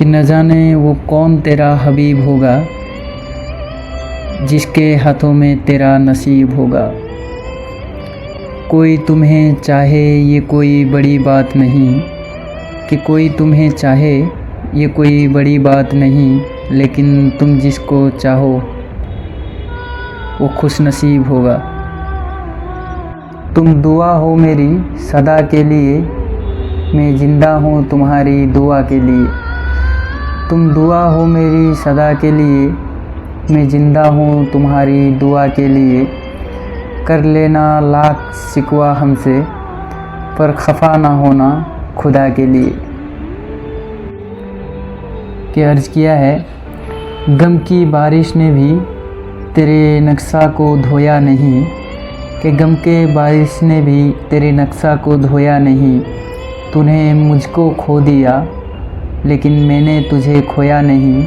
कि न जाने वो कौन तेरा हबीब होगा जिसके हाथों में तेरा नसीब होगा। कोई तुम्हें चाहे ये कोई बड़ी बात नहीं, कि कोई तुम्हें चाहे ये कोई बड़ी बात नहीं, लेकिन तुम जिसको चाहो वो खुश नसीब होगा। तुम दुआ हो मेरी सदा के लिए, मैं ज़िंदा हूँ तुम्हारी दुआ के लिए। तुम दुआ हो मेरी सदा के लिए, मैं ज़िंदा हूँ तुम्हारी दुआ के लिए। कर लेना लाख शिकवा हमसे, पर खफा ना होना खुदा के लिए। कि अर्ज़ किया है, गम की बारिश ने भी तेरे नक्शा को धोया नहीं, कि गम के बारिश ने भी तेरे नक्शा को धोया नहीं। तूने मुझको खो दिया लेकिन मैंने तुझे खोया नहीं।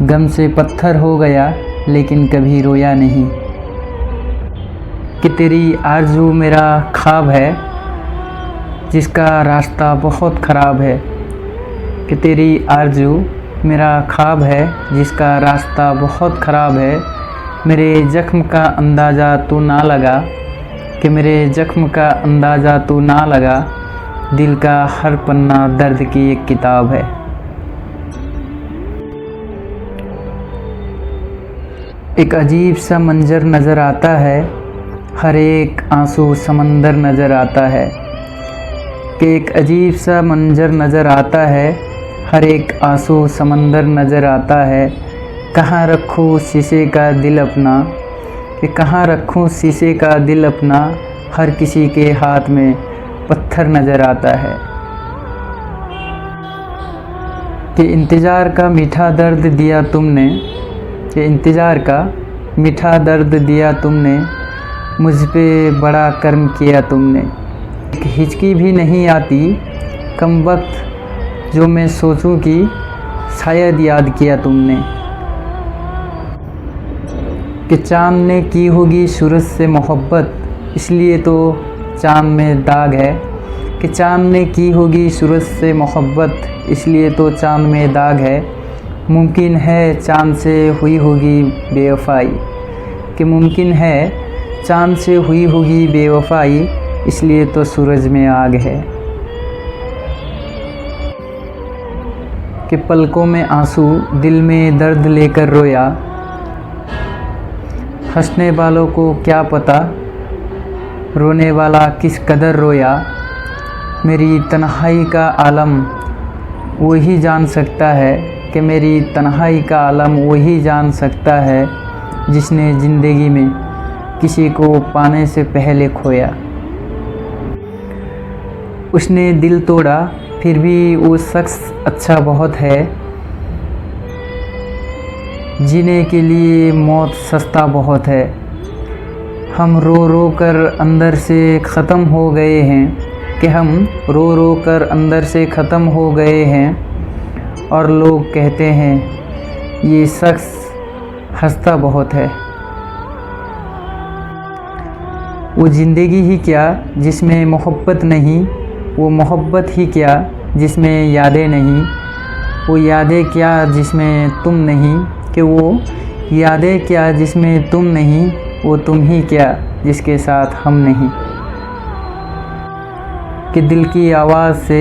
गम से पत्थर हो गया लेकिन कभी रोया नहीं। कि तेरी आरज़ू मेरा ख्वाब है जिसका रास्ता बहुत ख़राब है। कि तेरी आरज़ू मेरा ख्वाब है जिसका रास्ता बहुत ख़राब है। मेरे ज़ख्म का अंदाज़ा तू ना लगा, कि मेरे ज़ख्म का अंदाज़ा तू ना लगा। दिल का हर पन्ना दर्द की एक किताब है। एक अजीब सा मंजर नज़र आता है, हर एक आंसू समंदर नज़र आता है। कि एक अजीब सा मंजर नज़र आता है, हर एक आंसू समंदर नज़र आता है। कहाँ रखूँ शीशे का दिल अपना, कि कहाँ रखूँ शीशे का दिल अपना। हर किसी के हाथ में पत्थर नज़र आता है। कि इंतज़ार का मीठा दर्द दिया तुमने, कि इंतज़ार का मीठा दर्द दिया तुमने। मुझ पे बड़ा कर्म किया तुमने। एक हिचकी भी नहीं आती कम वक्त जो मैं सोचूं कि शायद याद किया तुमने। कि चाँद ने की होगी सूरज से मोहब्बत, इसलिए तो चाँद में दाग है। कि चाँद ने की होगी सूरज से मोहब्बत, इसलिए तो चाँद में दाग है। मुमकिन है चाँद से हुई होगी बेवफाई, कि मुमकिन है चाँद से हुई होगी बेवफाई, इसलिए तो सूरज में आग है। कि पलकों में आंसू दिल में दर्द लेकर रोया। हंसने वालों को क्या पता रोने वाला किस कदर रोया। मेरी तन्हाई का आलम वही जान सकता है, कि मेरी तन्हाई का आलम वही जान सकता है जिसने ज़िंदगी में किसी को पाने से पहले खोया। उसने दिल तोड़ा फिर भी वो शख्स अच्छा बहुत है। जीने के लिए मौत सस्ता बहुत है। हम रो रो कर अंदर से ख़त्म हो गए हैं, कि हम रो रो कर अंदर से ख़त्म हो गए हैं। और लोग कहते हैं ये शख्स हंसता बहुत है। वो ज़िंदगी ही क्या जिसमें मोहब्बत नहीं, वो मोहब्बत ही क्या जिसमें यादें नहीं। वो यादें क्या जिसमें तुम नहीं, कि वो यादें क्या जिसमें तुम नहीं। वो तुम ही क्या जिसके साथ हम नहीं। कि दिल की आवाज़ से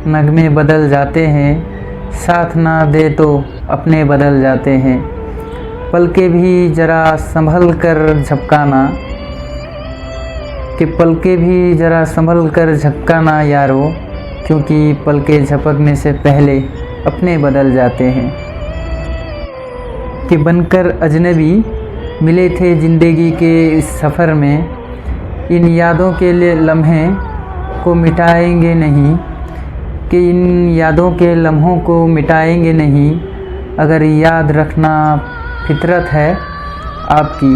नगमे बदल जाते हैं, साथ ना दे तो अपने बदल जाते हैं। पलके भी ज़रा संभल कर झपकाना, कि पलके भी ज़रा संभल कर झपकाना यारो, क्योंकि पलके झपकने से पहले अपने बदल जाते हैं। कि बनकर अजनबी मिले थे ज़िंदगी के इस सफ़र में, इन यादों के लिए लम्हे को मिटाएंगे नहीं। कि इन यादों के लम्हों को मिटाएंगे नहीं। अगर याद रखना फितरत है आपकी,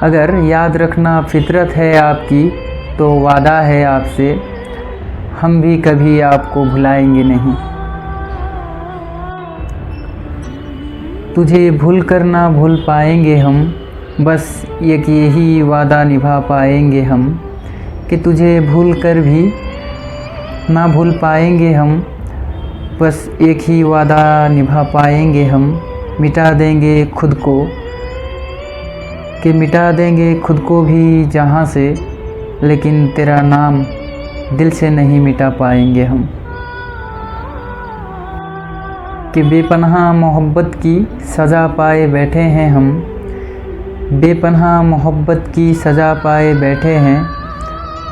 अगर याद रखना फितरत है आपकी, तो वादा है आपसे हम भी कभी आपको भुलाएंगे नहीं। तुझे भूल कर ना भूल पाएंगे हम, बस एक यही वादा निभा पाएंगे हम। कि तुझे भूल कर भी ना भूल पाएंगे हम, बस एक ही वादा निभा पाएंगे हम, मिटा देंगे खुद को, कि मिटा देंगे खुद को भी जहाँ से, लेकिन तेरा नाम दिल से नहीं मिटा पाएंगे हम। कि बेपनाह मोहब्बत की सज़ा पाए बैठे हैं हम, बेपनाह मोहब्बत की सज़ा पाए बैठे हैं,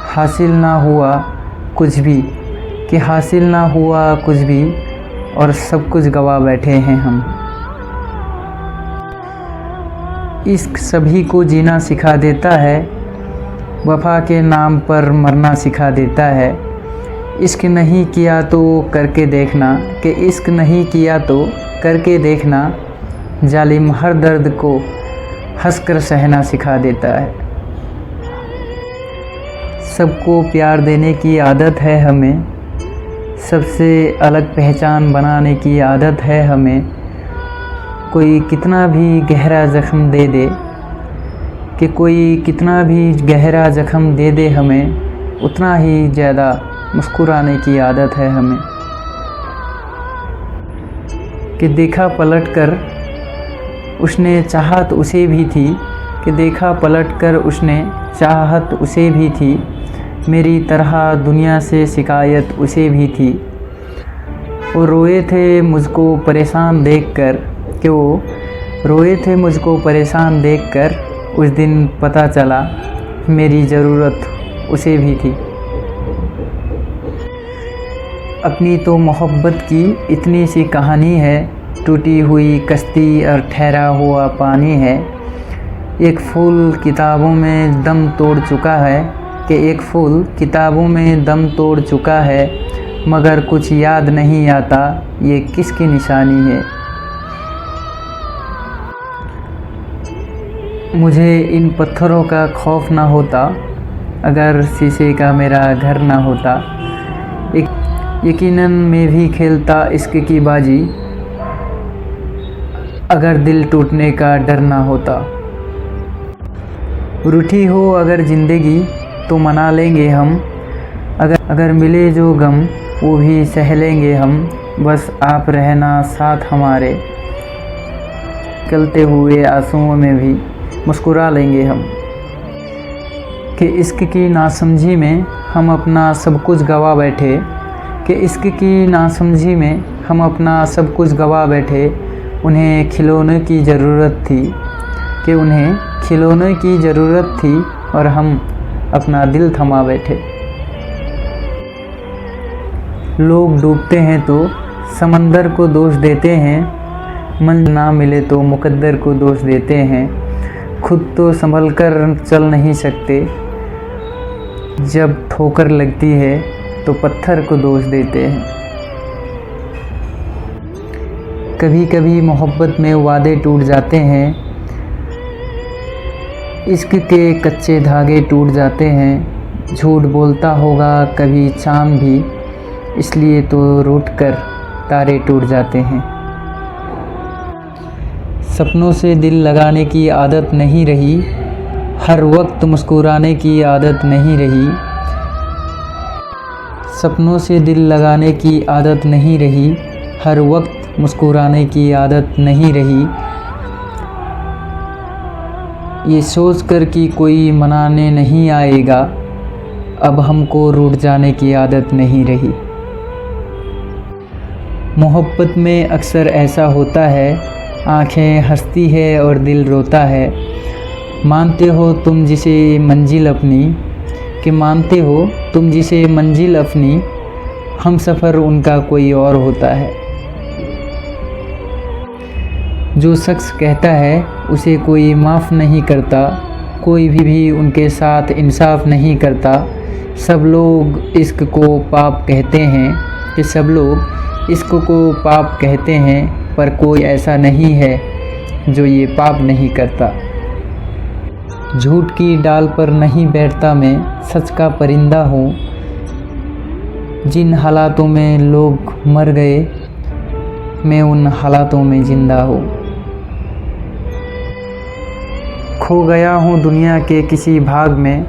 हासिल ना हुआ कुछ भी, कि हासिल ना हुआ कुछ भी, और सब कुछ गवा बैठे हैं हम। इश्क सभी को जीना सिखा देता है, वफ़ा के नाम पर मरना सिखा देता है। इश्क नहीं किया तो करके देखना, कि इश्क नहीं किया तो करके देखना, जालिम हर दर्द को हंसकर सहना सिखा देता है। सबको प्यार देने की आदत है हमें, सबसे अलग पहचान बनाने की आदत है हमें। कोई कितना भी गहरा ज़ख्म दे दे, कि कोई कितना भी गहरा ज़ख्म दे दे हमें, उतना ही ज़्यादा मुस्कुराने की आदत है हमें। कि देखा पलटकर उसने चाहत उसे भी थी, कि देखा पलटकर उसने चाहत उसे भी थी, मेरी तरह दुनिया से शिकायत उसे भी थी। वो रोए थे मुझको परेशान देखकर, कि वो रोए थे मुझको परेशान देखकर, उस दिन पता चला मेरी ज़रूरत उसे भी थी। अपनी तो मोहब्बत की इतनी सी कहानी है, टूटी हुई कश्ती और ठहरा हुआ पानी है। एक फूल किताबों में दम तोड़ चुका है, कि एक फूल किताबों में दम तोड़ चुका है, मगर कुछ याद नहीं आता ये किसकी निशानी है। मुझे इन पत्थरों का खौफ ना होता, अगर शीशे का मेरा घर ना होता। यकीनन मैं भी खेलता इश्क की बाजी, अगर दिल टूटने का डर ना होता। रूठी हो अगर ज़िंदगी तो मना लेंगे हम, अगर मिले जो गम वो भी सह लेंगे हम। बस आप रहना साथ हमारे, निकलते हुए आंसुओं में भी मुस्कुरा लेंगे हम। कि इश्क की नासमझी में हम अपना सब कुछ गवा बैठे, कि इश्क की नासमझी में हम अपना सब कुछ गवा बैठे। उन्हें खिलौने की ज़रूरत थी, कि उन्हें खिलौने की ज़रूरत थी, और हम अपना दिल थमा बैठे। लोग डूबते हैं तो समंदर को दोष देते हैं, मंज़िल ना मिले तो मुकद्दर को दोष देते हैं। खुद तो संभल कर चल नहीं सकते, जब ठोकर लगती है तो पत्थर को दोष देते हैं। कभी कभी मोहब्बत में वादे टूट जाते हैं, इश्क के कच्चे धागे टूट जाते हैं। झूठ बोलता होगा कभी चाँद भी, इसलिए तो रूठ कर तारे टूट जाते हैं। सपनों से दिल लगाने की आदत नहीं रही, हर वक्त मुस्कुराने की आदत नहीं रही। सपनों से दिल लगाने की आदत नहीं रही, हर वक्त मुस्कुराने की आदत नहीं रही। ये सोच कर कि कोई मनाने नहीं आएगा, अब हमको रूठ जाने की आदत नहीं रही। मोहब्बत में अक्सर ऐसा होता है, आँखें हंसती है और दिल रोता है। मानते हो तुम जिसे मंजिल अपनी, कि मानते हो तुम जिसे मंजिल अपनी, हम सफ़र उनका कोई और होता है। जो शख्स कहता है उसे कोई माफ़ नहीं करता, कोई भी उनके साथ इंसाफ नहीं करता। सब लोग इश्क को पाप कहते हैं, कि सब लोग इश्क को पाप कहते हैं, पर कोई ऐसा नहीं है जो ये पाप नहीं करता। झूठ की डाल पर नहीं बैठता मैं, सच का परिंदा हूँ। जिन हालातों में लोग मर गए, मैं उन हालातों में ज़िंदा हूँ। खो गया हूँ दुनिया के किसी भाग में,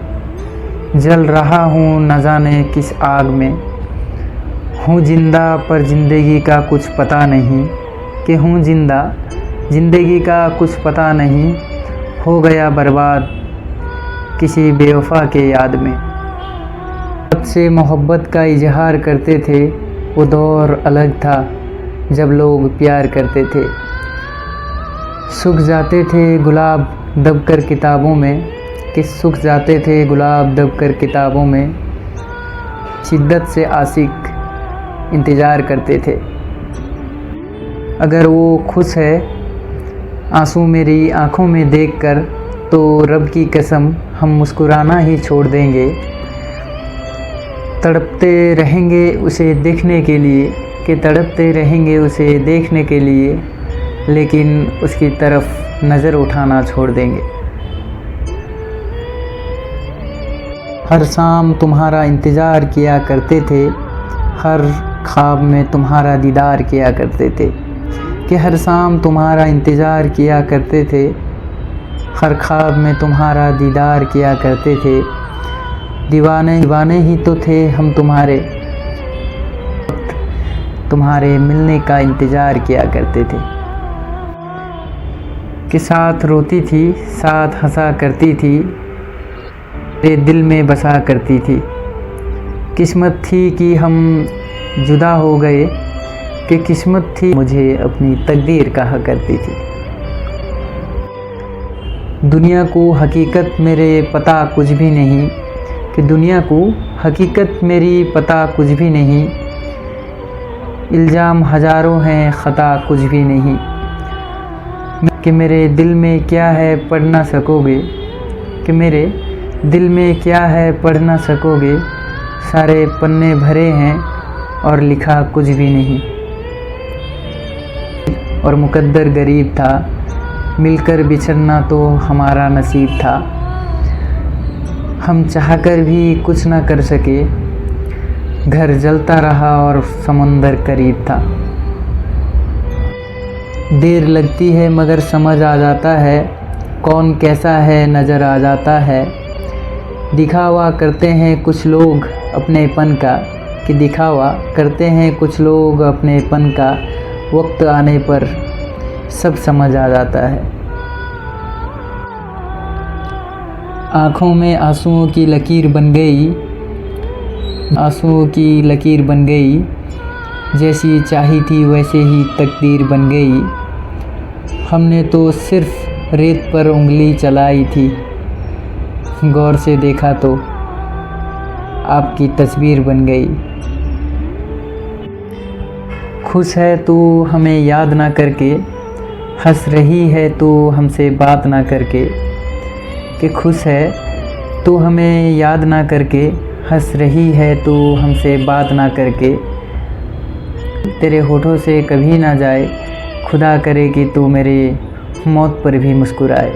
जल रहा हूँ न जाने किस आग में। हूँ जिंदा पर ज़िंदगी का कुछ पता नहीं, कि हूँ जिंदा ज़िंदगी का कुछ पता नहीं, हो गया बर्बाद किसी बेवफा के याद में। सबसे मोहब्बत का इजहार करते थे, वो दौर अलग था जब लोग प्यार करते थे। सूख जाते थे गुलाब दबकर किताबों में, कि सूख जाते थे गुलाब दबकर किताबों में, शिद्दत से आशिक इंतज़ार करते थे। अगर वो खुश है आंसू मेरी आँखों में देखकर, तो रब की कसम हम मुस्कुराना ही छोड़ देंगे। तड़पते रहेंगे उसे देखने के लिए, कि तड़पते रहेंगे उसे देखने के लिए, लेकिन उसकी तरफ नज़र उठाना छोड़ देंगे। हर शाम तुम्हारा इंतज़ार किया करते थे, हर ख्वाब में तुम्हारा दीदार किया करते थे, कि हर शाम तुम्हारा इंतज़ार किया करते थे, हर ख्वाब में तुम्हारा दीदार किया करते थे। दीवाने दीवाने ही तो थे हम तुम्हारे मिलने का इंतज़ार किया करते थे। कि साथ रोती थी साथ हंसा करती थी, तेरे दिल में बसा करती थी। किस्मत थी कि हम जुदा हो गए, कि किस्मत थी मुझे अपनी तकदीर कहा करती थी। दुनिया को हकीकत मेरे पता कुछ भी नहीं, कि दुनिया को हकीकत मेरी पता कुछ भी नहीं, इल्ज़ाम हज़ारों हैं ख़ता कुछ भी नहीं। कि मेरे दिल में क्या है पढ़ ना सकोगे, कि मेरे दिल में क्या है पढ़ ना सकोगे, सारे पन्ने भरे हैं और लिखा कुछ भी नहीं। और मुकद्दर गरीब था, मिलकर बिछड़ना तो हमारा नसीब था। हम चाहकर भी कुछ ना कर सके, घर जलता रहा और समंदर करीब था। देर लगती है मगर समझ आ जाता है, कौन कैसा है नज़र आ जाता है। दिखावा करते हैं कुछ लोग अपनेपन का, कि दिखावा करते हैं कुछ लोग अपनेपन का, वक्त आने पर सब समझ आ जाता है। आँखों में आंसुओं की लकीर बन गई, आंसुओं की लकीर बन गई, जैसी चाही थी वैसे ही तकदीर बन गई। हमने तो सिर्फ रेत पर उंगली चलाई थी, गौर से देखा तो आपकी तस्वीर बन गई। खुश है तू हमें याद ना करके, हंस रही है तू हमसे बात ना करके। कि खुश है तू हमें याद ना करके, हंस रही है तू हमसे बात ना करके। तेरे होठों से कभी ना जाए, खुदा करे कि तू मेरे मौत पर भी मुस्कुराए।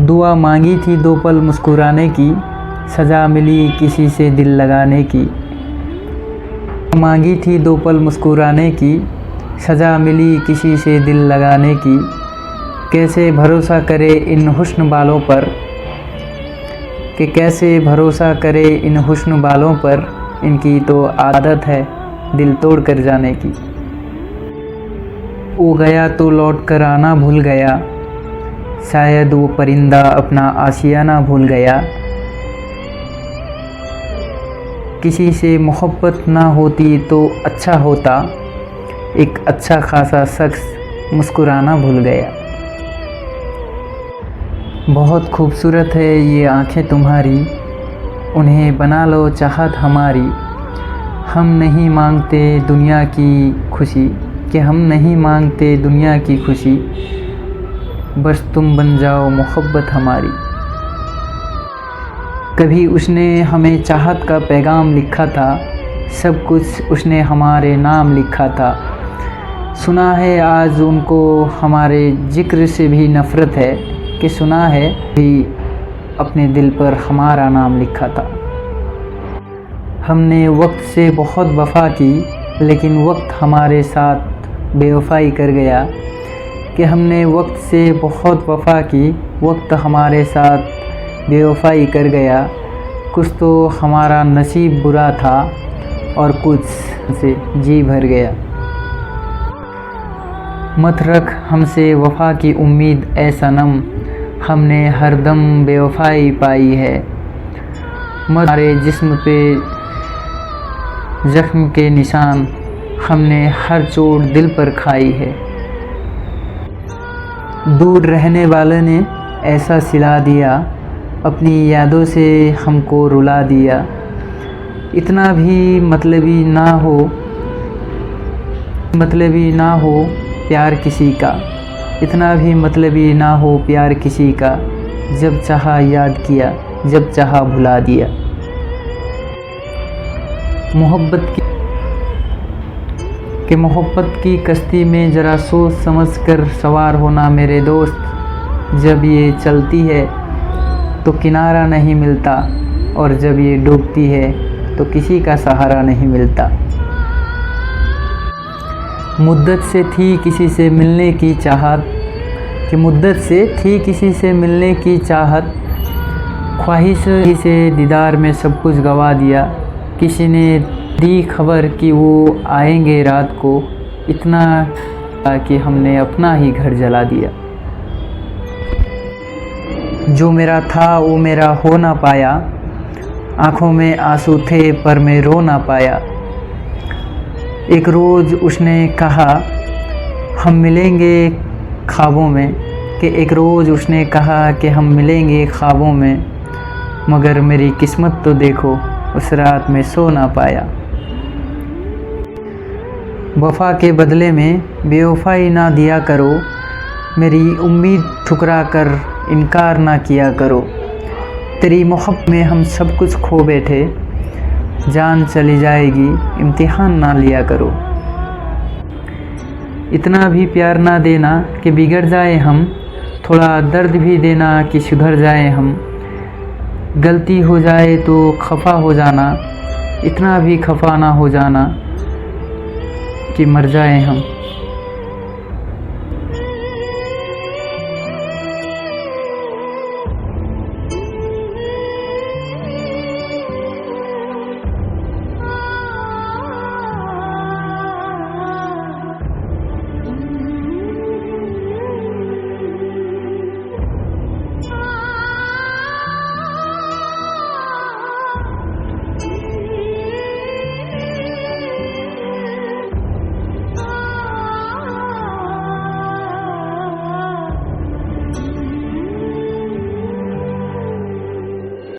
दुआ मांगी थी 2 पल मुस्कुराने की, सज़ा मिली किसी से दिल लगाने की। मांगी थी 2 पल मुस्कुराने की, सज़ा मिली किसी से दिल लगाने की। कैसे भरोसा करे इन हुस्न बालों पर, कि कैसे भरोसा करे इन हुस्न बालों पर, इनकी तो आदत है दिल तोड़ कर जाने की। वो गया तो लौट कर आना भूल गया, शायद वो परिंदा अपना आशियाना भूल गया। किसी से मोहब्बत ना होती तो अच्छा होता, एक अच्छा खासा शख्स मुस्कुराना भूल गया। बहुत खूबसूरत है ये आँखें तुम्हारी, उन्हें बना लो चाहत हमारी। हम नहीं मांगते दुनिया की खुशी, कि हम नहीं मांगते दुनिया की खुशी, बस तुम बन जाओ मोहब्बत हमारी। कभी उसने हमें चाहत का पैगाम लिखा था, सब कुछ उसने हमारे नाम लिखा था। सुना है आज उनको हमारे जिक्र से भी नफ़रत है, कि सुना है भी अपने दिल पर हमारा नाम लिखा था। हमने वक्त से बहुत वफ़ा की, लेकिन वक्त हमारे साथ बेवफ़ाई कर गया। कि हमने वक्त से बहुत वफ़ा की, वक्त हमारे साथ बेवफ़ाई कर गया। कुछ तो हमारा नसीब बुरा था और कुछ से जी भर गया। मत रख हमसे वफ़ा की उम्मीद ऐ सनम, हमने हरदम बेवफाई पाई है। मत हमारे जिस्म पे ज़ख्म के निशान, हमने हर चोट दिल पर खाई है। दूर रहने वाले ने ऐसा सिला दिया, अपनी यादों से हमको रुला दिया। इतना भी मतलबी ना हो प्यार किसी का, इतना भी मतलबी ना हो प्यार किसी का। जब चाहा याद किया, जब चाहा भुला दिया। मोहब्बत की कश्ती में ज़रा सोच समझ कर सवार होना मेरे दोस्त। जब ये चलती है तो किनारा नहीं मिलता, और जब ये डूबती है तो किसी का सहारा नहीं मिलता। मुद्दत से थी किसी से मिलने की चाहत, ख्वाहिश से दीदार में सब कुछ गवा दिया। किसी ने दी खबर कि वो आएंगे रात को, इतना कि हमने अपना ही घर जला दिया। जो मेरा था वो मेरा हो ना पाया, आँखों में आंसू थे पर मैं रो ना पाया। एक रोज़ उसने कहा हम मिलेंगे ख्वाबों में, मगर मेरी किस्मत तो देखो, उस रात में सो ना पाया। वफ़ा के बदले में बेवफ़ाई ना दिया करो, मेरी उम्मीद ठुकरा कर इनकार ना किया करो। तेरी मोहब्बत में हम सब कुछ खो बैठे, जान चली जाएगी इम्तिहान ना लिया करो। इतना भी प्यार ना देना कि बिगड़ जाए हम, थोड़ा दर्द भी देना कि सुधर जाए हम। गलती हो जाए तो खफा हो जाना, इतना भी खफा ना हो जाना कि मर जाए हम।